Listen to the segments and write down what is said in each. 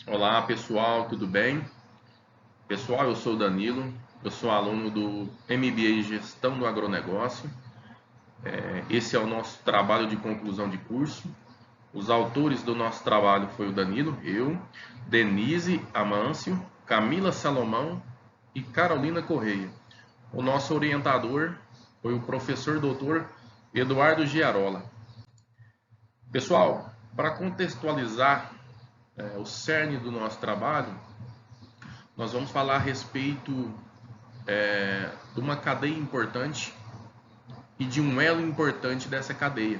Olá pessoal, tudo bem? Pessoal, eu sou o Danilo, eu sou aluno do MBA em Gestão do Agronegócio. Esse é o nosso trabalho de conclusão de curso. Os autores do nosso trabalho foi o Danilo, eu, Denise Amâncio, Camila Salomão e Carolina Correia. O nosso orientador foi o professor doutor Eduardo Giarola. Pessoal, para contextualizar o cerne do nosso trabalho, nós vamos falar a respeito de uma cadeia importante e de um elo importante dessa cadeia,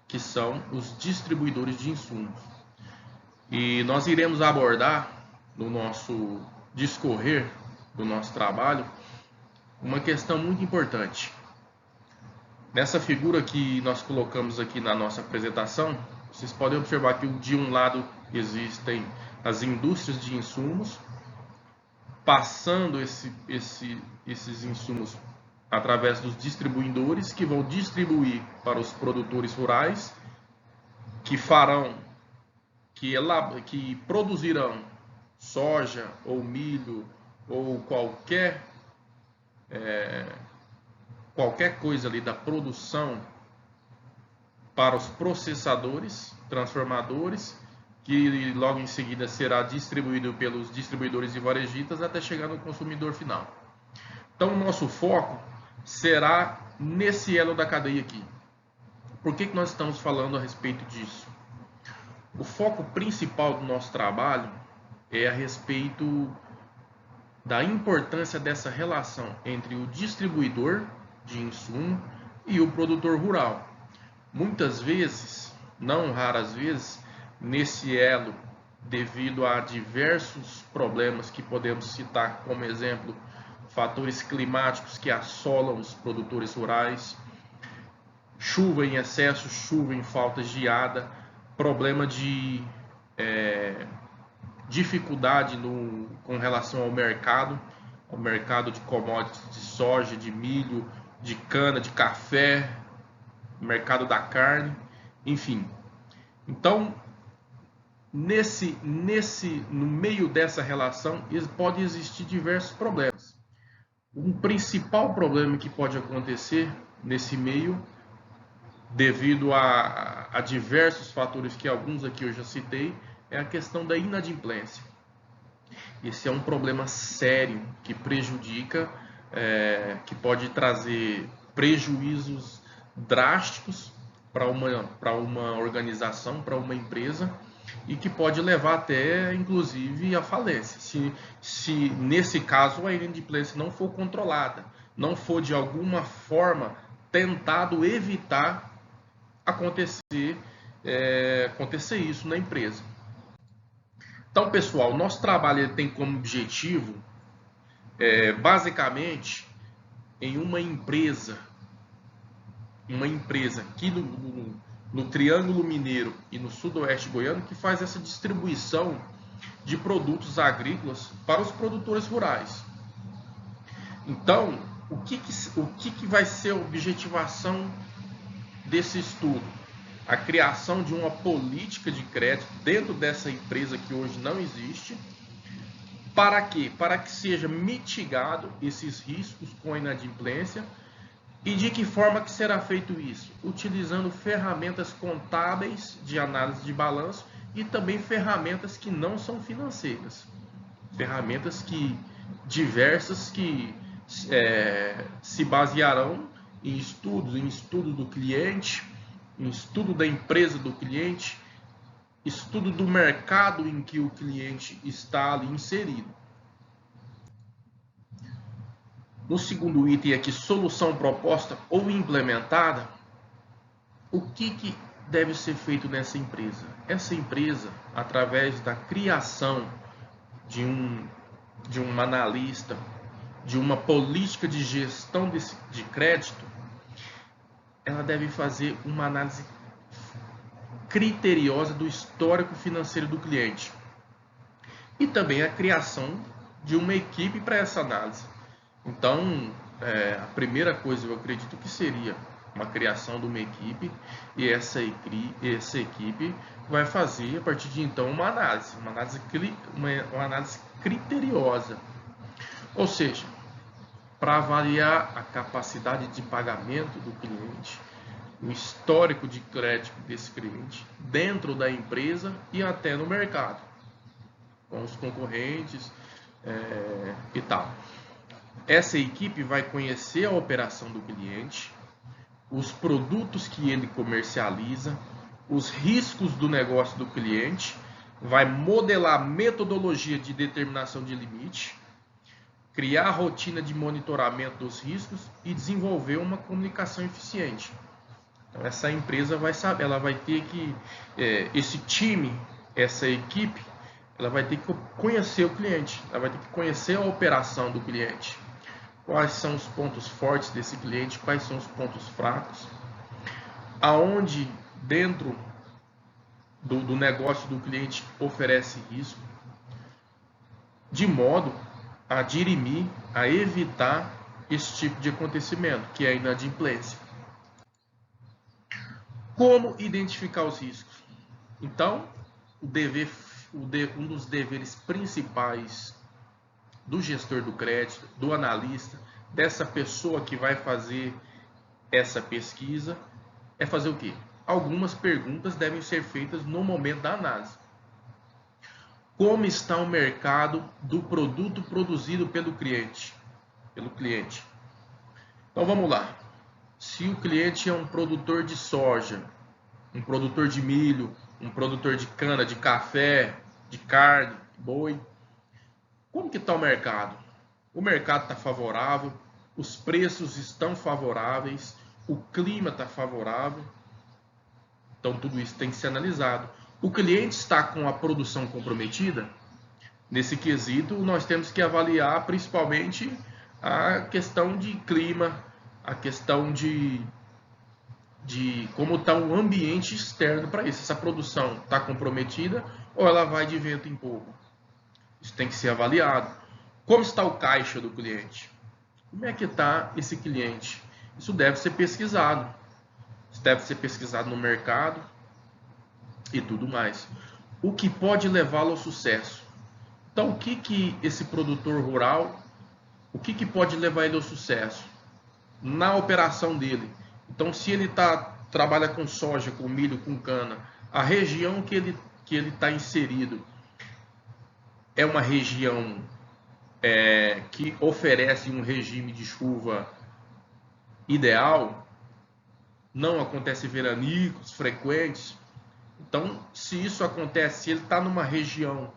que são os distribuidores de insumos. E nós iremos abordar no nosso discorrer do nosso trabalho uma questão muito importante. Nessa figura que nós colocamos aqui na nossa apresentação, vocês podem observar que de um lado existem as indústrias de insumos, passando esses insumos através dos distribuidores que vão distribuir para os produtores rurais, que farão, que produzirão soja ou milho ou qualquer coisa ali da produção para os processadores, transformadores, que logo em seguida será distribuído pelos distribuidores e varejistas até chegar no consumidor final. Então, o nosso foco será nesse elo da cadeia aqui. Por que nós estamos falando a respeito disso? O foco principal do nosso trabalho é a respeito da importância dessa relação entre o distribuidor de insumo e o produtor rural. Muitas vezes, não raras vezes, nesse elo, devido a diversos problemas que podemos citar como exemplo, fatores climáticos que assolam os produtores rurais, chuva em excesso, chuva em falta de geada, problema de dificuldade com relação ao mercado de commodities, de soja, de milho, de cana, de café, mercado da carne, enfim. Então, no meio dessa relação, pode existir diversos problemas. Um principal problema que pode acontecer nesse meio, devido a diversos fatores que alguns aqui eu já citei, é a questão da inadimplência. Esse é um problema sério que prejudica, que pode trazer prejuízos drásticos para uma organização, para uma empresa, e que pode levar até, inclusive, à falência. Se nesse caso a inadimplência não for controlada, não for de alguma forma tentado evitar acontecer isso na empresa. Então, pessoal, nosso trabalho tem como objetivo, basicamente, em uma empresa aqui no Triângulo Mineiro e no Sudoeste Goiano, que faz essa distribuição de produtos agrícolas para os produtores rurais. Então, o que vai ser a objetivação desse estudo? A criação de uma política de crédito dentro dessa empresa que hoje não existe. Para quê? Para que seja mitigado esses riscos com a inadimplência. E de que forma que será feito isso? Utilizando ferramentas contábeis de análise de balanço e também ferramentas que não são financeiras. Ferramentas diversas que se basearão em estudo do cliente, em estudo da empresa do cliente, estudo do mercado em que o cliente está ali inserido. No segundo item aqui, solução proposta ou implementada, o que deve ser feito nessa empresa? Essa empresa, através da criação de um analista, de uma política de gestão de crédito, ela deve fazer uma análise criteriosa do histórico financeiro do cliente. E também a criação de uma equipe para essa análise. Então, a primeira coisa eu acredito que seria uma criação de uma equipe, e essa equipe vai fazer a partir de então uma análise criteriosa, ou seja, para avaliar a capacidade de pagamento do cliente, o histórico de crédito desse cliente dentro da empresa e até no mercado, com os concorrentes e tal. Essa equipe vai conhecer a operação do cliente, os produtos que ele comercializa, os riscos do negócio do cliente, vai modelar metodologia de determinação de limite, criar rotina de monitoramento dos riscos e desenvolver uma comunicação eficiente. Então, essa empresa vai saber, ela vai ter que, esse time, essa equipe, ela vai ter que conhecer o cliente, ela vai ter que conhecer a operação do cliente. Quais são os pontos fortes desse cliente, quais são os pontos fracos, aonde dentro do negócio do cliente oferece risco, de modo a dirimir, a evitar esse tipo de acontecimento, que é a inadimplência. Como identificar os riscos? Então, um dos deveres principais do gestor do crédito, do analista, dessa pessoa que vai fazer essa pesquisa, é fazer o quê? Algumas perguntas devem ser feitas no momento da análise. Como está o mercado do produto produzido pelo cliente? Então vamos lá. Se o cliente é um produtor de soja, um produtor de milho, um produtor de cana, de café, de carne, boi, como que está o mercado? O mercado está favorável, os preços estão favoráveis, o clima está favorável. Então tudo isso tem que ser analisado. O cliente está com a produção comprometida? Nesse quesito, nós temos que avaliar principalmente a questão de clima, a questão de como está o ambiente externo para isso. Essa produção está comprometida ou ela vai de vento em polvo? Isso tem que ser avaliado. Como está o caixa do cliente? Como é que está esse cliente? Isso deve ser pesquisado. Isso deve ser pesquisado no mercado e tudo mais. O que pode levá-lo ao sucesso? Então, o que esse produtor rural, o que pode levar ele ao sucesso? Na operação dele. Então, se ele trabalha com soja, com milho, com cana, a região que ele está inserido é uma região que oferece um regime de chuva ideal, não acontece veranicos frequentes. Então, se isso acontece, se ele está numa região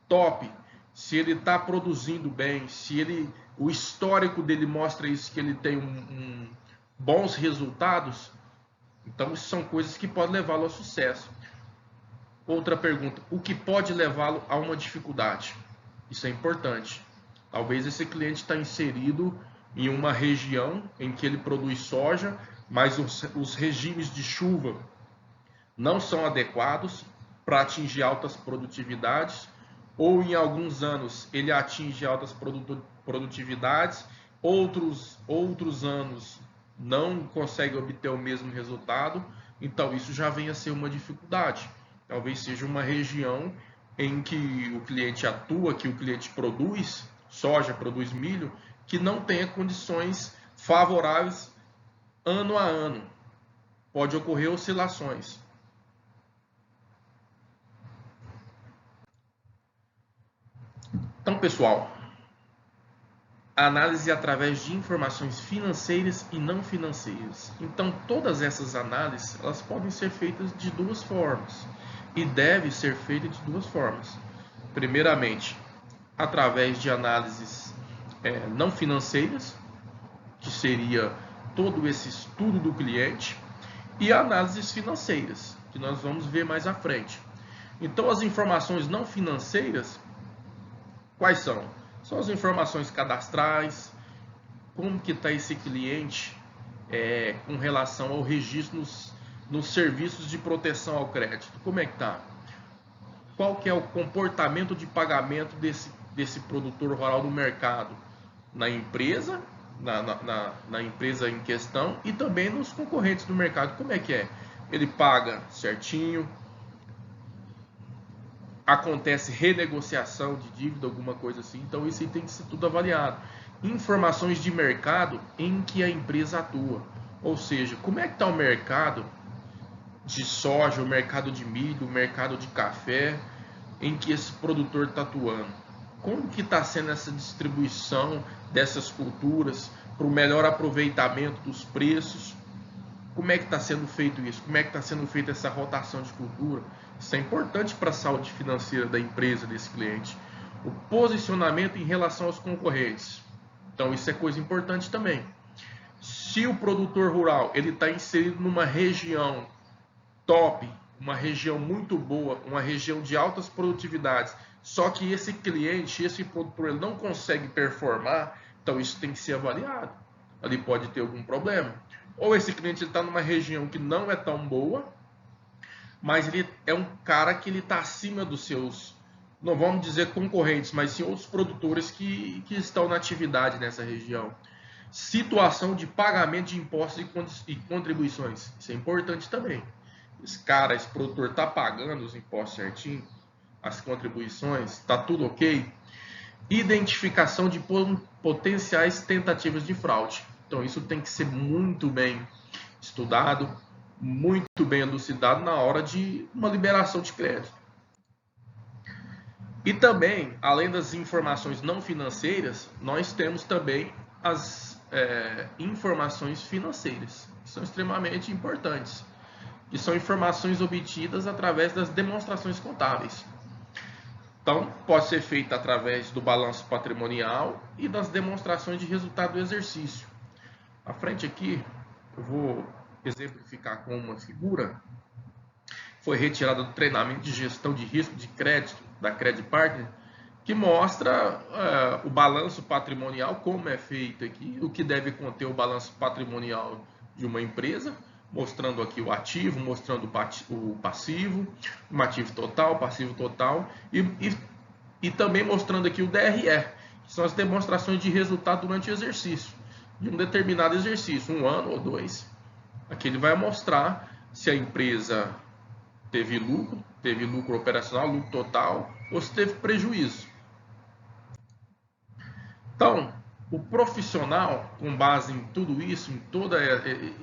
top, se ele está produzindo bem, se o histórico dele mostra isso, que ele tem bons resultados, então isso são coisas que podem levá-lo ao sucesso. Outra pergunta, o que pode levá-lo a uma dificuldade? Isso é importante. Talvez esse cliente está inserido em uma região em que ele produz soja, mas os regimes de chuva não são adequados para atingir altas produtividades, ou em alguns anos ele atinge altas produtividades, outros anos não consegue obter o mesmo resultado, então isso já vem a ser uma dificuldade. Talvez seja uma região em que o cliente atua, que o cliente produz soja, produz milho, que não tenha condições favoráveis ano a ano. Pode ocorrer oscilações. Então, pessoal, análise através de informações financeiras e não financeiras. Então, todas essas análises, elas podem ser feitas de duas formas e deve ser feita de duas formas. Primeiramente, através de análises não financeiras, que seria todo esse estudo do cliente, e análises financeiras, que nós vamos ver mais à frente. Então, as informações não financeiras, quais são? São as informações cadastrais, como que está esse cliente com relação ao registro nos serviços de proteção ao crédito. Como é que está? Qual que é o comportamento de pagamento desse produtor rural no mercado? Na empresa na empresa em questão e também nos concorrentes do mercado. Como é que é? Ele paga certinho, acontece renegociação de dívida, alguma coisa assim, então isso aí tem que ser tudo avaliado. Informações de mercado em que a empresa atua, ou seja, como é que está o mercado de soja, o mercado de milho, o mercado de café, em que esse produtor está atuando. Como que está sendo essa distribuição dessas culturas para o melhor aproveitamento dos preços? Como é que está sendo feito isso? Como é que está sendo feita essa rotação de cultura? Isso é importante para a saúde financeira da empresa, desse cliente. O posicionamento em relação aos concorrentes. Então isso é coisa importante também. Se o produtor rural ele está inserido numa região top, uma região muito boa, uma região de altas produtividades, só que esse cliente, esse produtor, ele não consegue performar, então isso tem que ser avaliado. Ali pode ter algum problema. Ou esse cliente está numa região que não é tão boa, mas ele é um cara que ele está acima dos seus, não vamos dizer concorrentes, mas sim outros produtores que estão na atividade nessa região. Situação de pagamento de impostos e contribuições, isso é importante também. Esse produtor está pagando os impostos certinho, as contribuições, está tudo ok. Identificação de potenciais tentativas de fraude. Então isso tem que ser muito bem estudado, muito bem elucidado na hora de uma liberação de crédito. E também, além das informações não financeiras, nós temos também as informações financeiras, que são extremamente importantes, que são informações obtidas através das demonstrações contábeis. Então, pode ser feita através do balanço patrimonial e das demonstrações de resultado do exercício. À frente aqui, eu vou exemplificar com uma figura. Foi retirada do treinamento de gestão de risco de crédito da Credit Partner, que mostra o balanço patrimonial, como é feito aqui, o que deve conter o balanço patrimonial de uma empresa, mostrando aqui o ativo, mostrando o passivo, o ativo total, passivo total, e também mostrando aqui o DRE, que são as demonstrações de resultado durante o exercício, de um determinado exercício, 1 ano ou 2. Aqui ele vai mostrar se a empresa teve lucro operacional, lucro total, ou se teve prejuízo. Então, o profissional, com base em tudo isso, em todos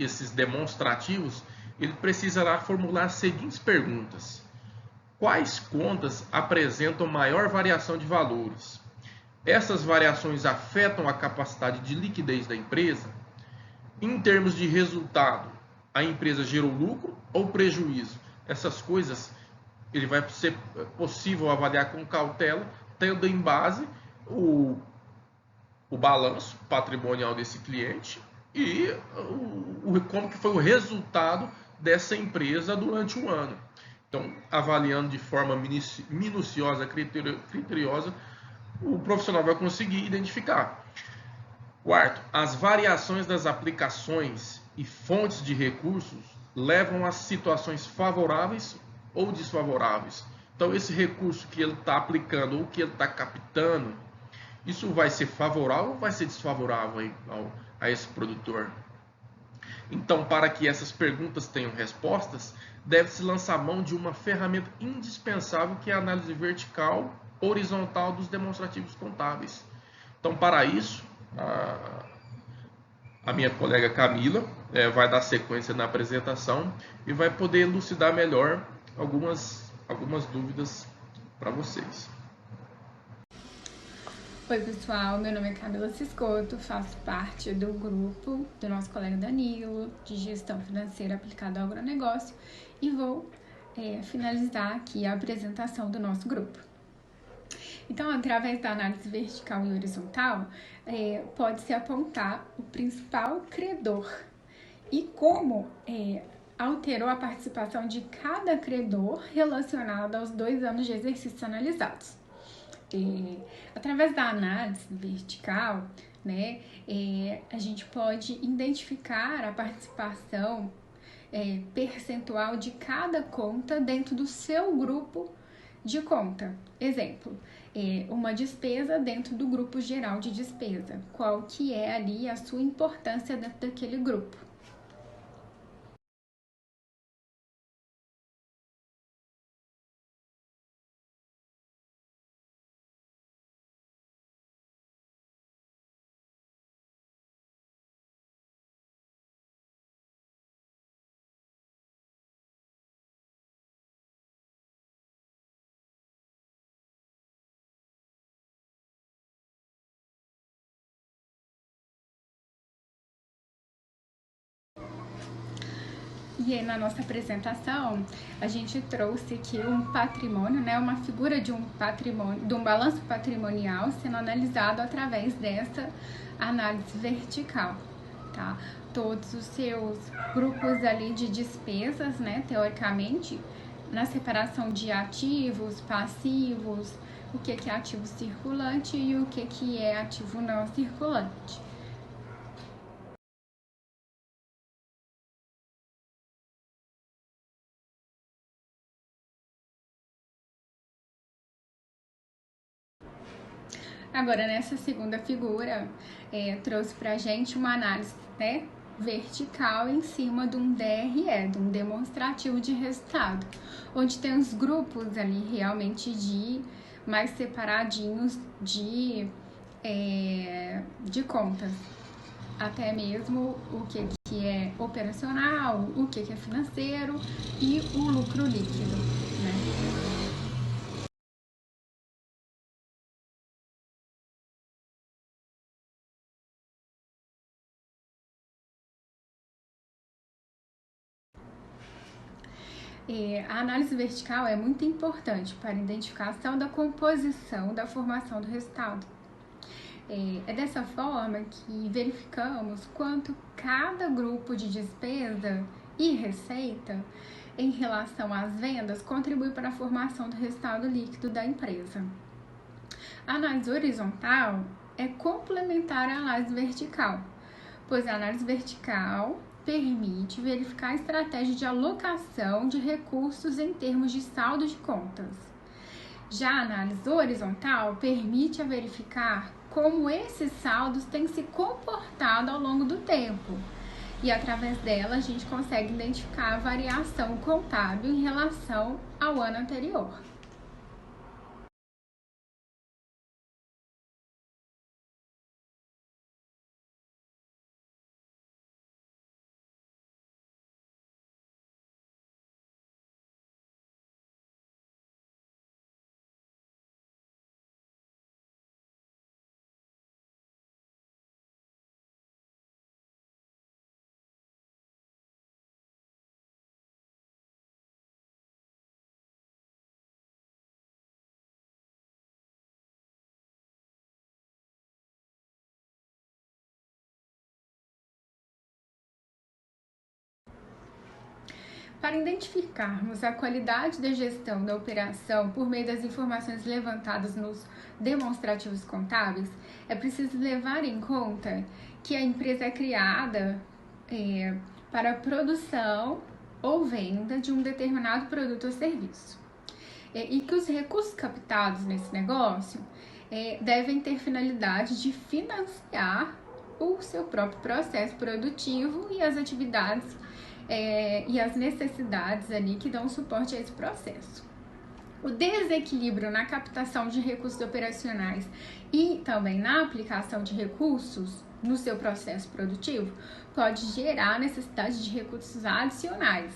esses demonstrativos, ele precisará formular as seguintes perguntas. Quais contas apresentam maior variação de valores? Essas variações afetam a capacidade de liquidez da empresa? Em termos de resultado, a empresa gerou lucro ou prejuízo? Essas coisas ele vai ser possível avaliar com cautela, tendo em base o balanço patrimonial desse cliente e como que foi o resultado dessa empresa durante um ano. Então, avaliando de forma minuciosa, criteriosa, o profissional vai conseguir identificar. Quarto, as variações das aplicações e fontes de recursos levam a situações favoráveis ou desfavoráveis. Então, esse recurso que ele está aplicando ou que ele está captando, isso vai ser favorável ou vai ser desfavorável a esse produtor? Então, para que essas perguntas tenham respostas, deve-se lançar mão de uma ferramenta indispensável, que é a análise vertical horizontal dos demonstrativos contábeis. Então, para isso, a minha colega Camila vai dar sequência na apresentação e vai poder elucidar melhor algumas dúvidas para vocês. Oi pessoal, meu nome é Camila Ciscoto, faço parte do grupo do nosso colega Danilo, de gestão financeira aplicada ao agronegócio, e vou finalizar aqui a apresentação do nosso grupo. Então, através da análise vertical e horizontal, pode-se apontar o principal credor e como alterou a participação de cada credor relacionado aos 2 anos de exercício analisados. Através da análise vertical, né, a gente pode identificar a participação percentual de cada conta dentro do seu grupo de conta. Exemplo, uma despesa dentro do grupo geral de despesa. Qual que é ali a sua importância dentro daquele grupo? E aí, na nossa apresentação, a gente trouxe aqui um patrimônio, né, uma figura de um patrimônio, de um balanço patrimonial sendo analisado através dessa análise vertical, tá? Todos os seus grupos ali de despesas, né, teoricamente, na separação de ativos, passivos, o que é ativo circulante e o que é ativo não circulante. Agora, nessa segunda figura, trouxe para a gente uma análise, né, vertical em cima de um DRE, de um demonstrativo de resultado, onde tem os grupos ali realmente mais separadinhos de contas, até mesmo o que é operacional, o que é financeiro e o lucro líquido, né? A análise vertical é muito importante para a identificação da composição da formação do resultado. É dessa forma que verificamos quanto cada grupo de despesa e receita em relação às vendas contribui para a formação do resultado líquido da empresa. A análise horizontal é complementar à análise vertical, pois a análise vertical permite verificar a estratégia de alocação de recursos em termos de saldo de contas. Já a análise horizontal permite verificar como esses saldos têm se comportado ao longo do tempo. E através dela a gente consegue identificar a variação contábil em relação ao ano anterior. Para identificarmos a qualidade da gestão da operação por meio das informações levantadas nos demonstrativos contábeis, é preciso levar em conta que a empresa é criada para a produção ou venda de um determinado produto ou serviço. E que os recursos captados nesse negócio devem ter finalidade de financiar o seu próprio processo produtivo e as atividades e as necessidades ali que dão suporte a esse processo. O desequilíbrio na captação de recursos operacionais e também na aplicação de recursos no seu processo produtivo pode gerar necessidade de recursos adicionais,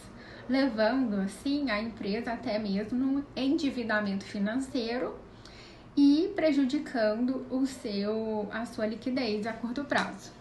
levando assim a empresa até mesmo no endividamento financeiro e prejudicando a sua liquidez a curto prazo.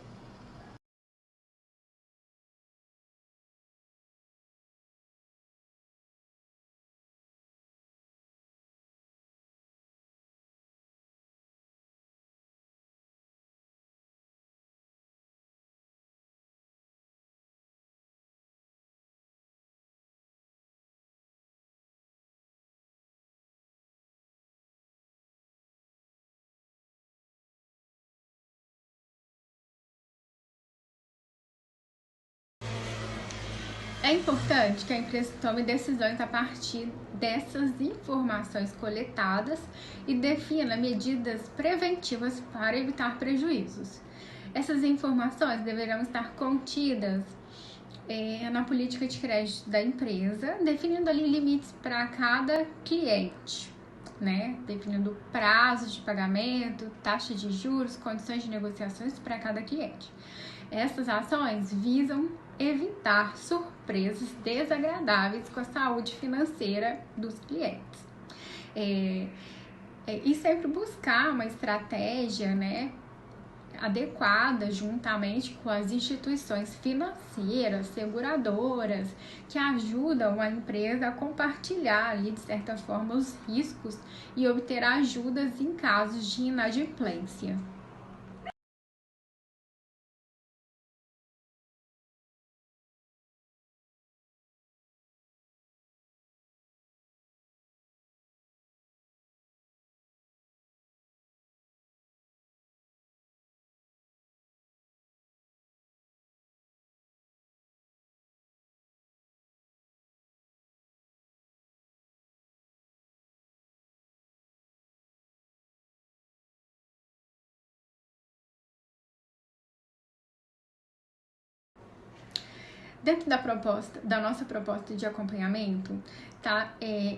É importante que a empresa tome decisões a partir dessas informações coletadas e defina medidas preventivas para evitar prejuízos. Essas informações deverão estar contidas na política de crédito da empresa, definindo ali limites para cada cliente, né? Definindo prazos de pagamento, taxa de juros, condições de negociações para cada cliente. Essas ações visam evitar surpresas desagradáveis com a saúde financeira dos clientes. E sempre buscar uma estratégia, né, adequada juntamente com as instituições financeiras, seguradoras, que ajudam a empresa a compartilhar ali, de certa forma, os riscos e obter ajudas em casos de inadimplência. Dentro da nossa proposta de acompanhamento, tá?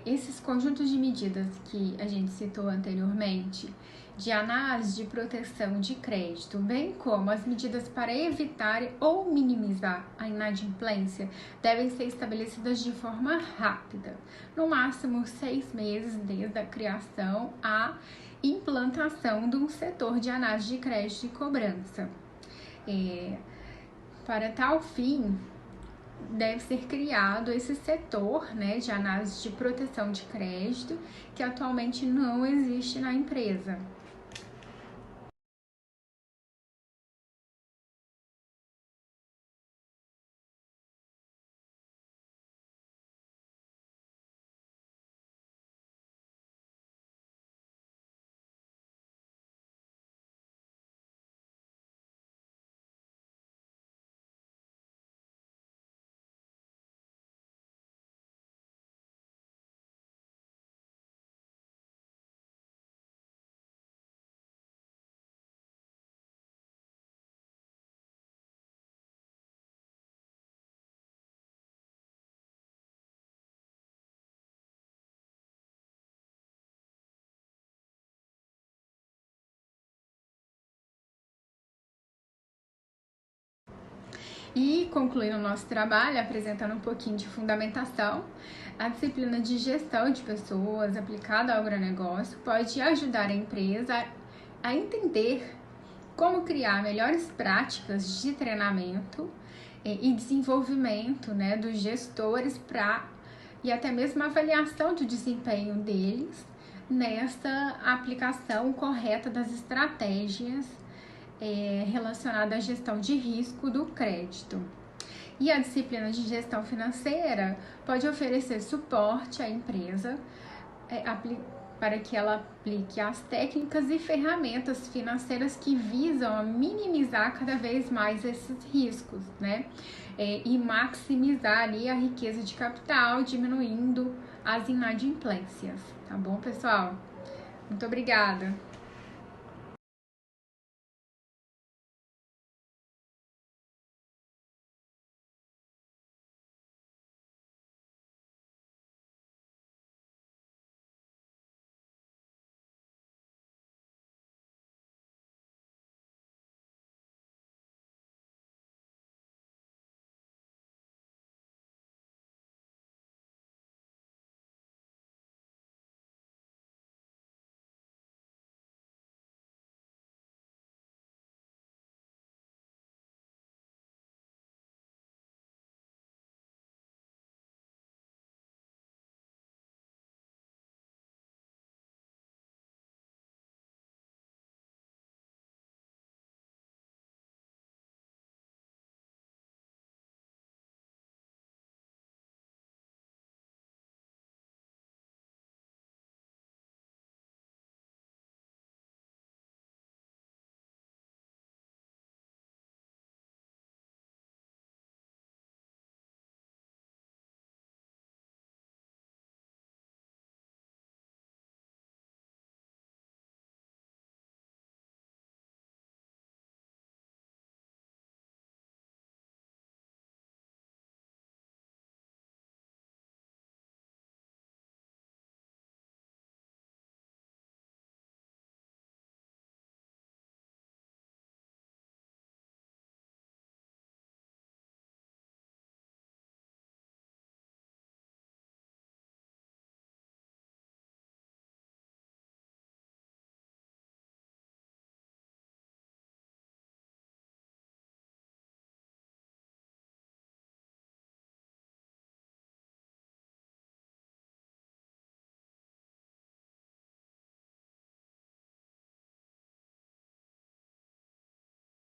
Esses conjuntos de medidas que a gente citou anteriormente, de análise de proteção de crédito, bem como as medidas para evitar ou minimizar a inadimplência, devem ser estabelecidas de forma rápida, no máximo 6 meses desde a criação à implantação de um setor de análise de crédito e cobrança. Para tal fim, deve ser criado esse setor, né, de análise de proteção de crédito, que atualmente não existe na empresa. E concluindo o nosso trabalho, apresentando um pouquinho de fundamentação, a disciplina de gestão de pessoas aplicada ao agronegócio pode ajudar a empresa a entender como criar melhores práticas de treinamento e desenvolvimento, né, dos gestores e até mesmo avaliação do desempenho deles nessa aplicação correta das estratégias relacionada à gestão de risco do crédito. E a disciplina de gestão financeira pode oferecer suporte à empresa para que ela aplique as técnicas e ferramentas financeiras que visam minimizar cada vez mais esses riscos, né? E maximizar ali a riqueza de capital, diminuindo as inadimplências, tá bom, pessoal? Muito obrigada!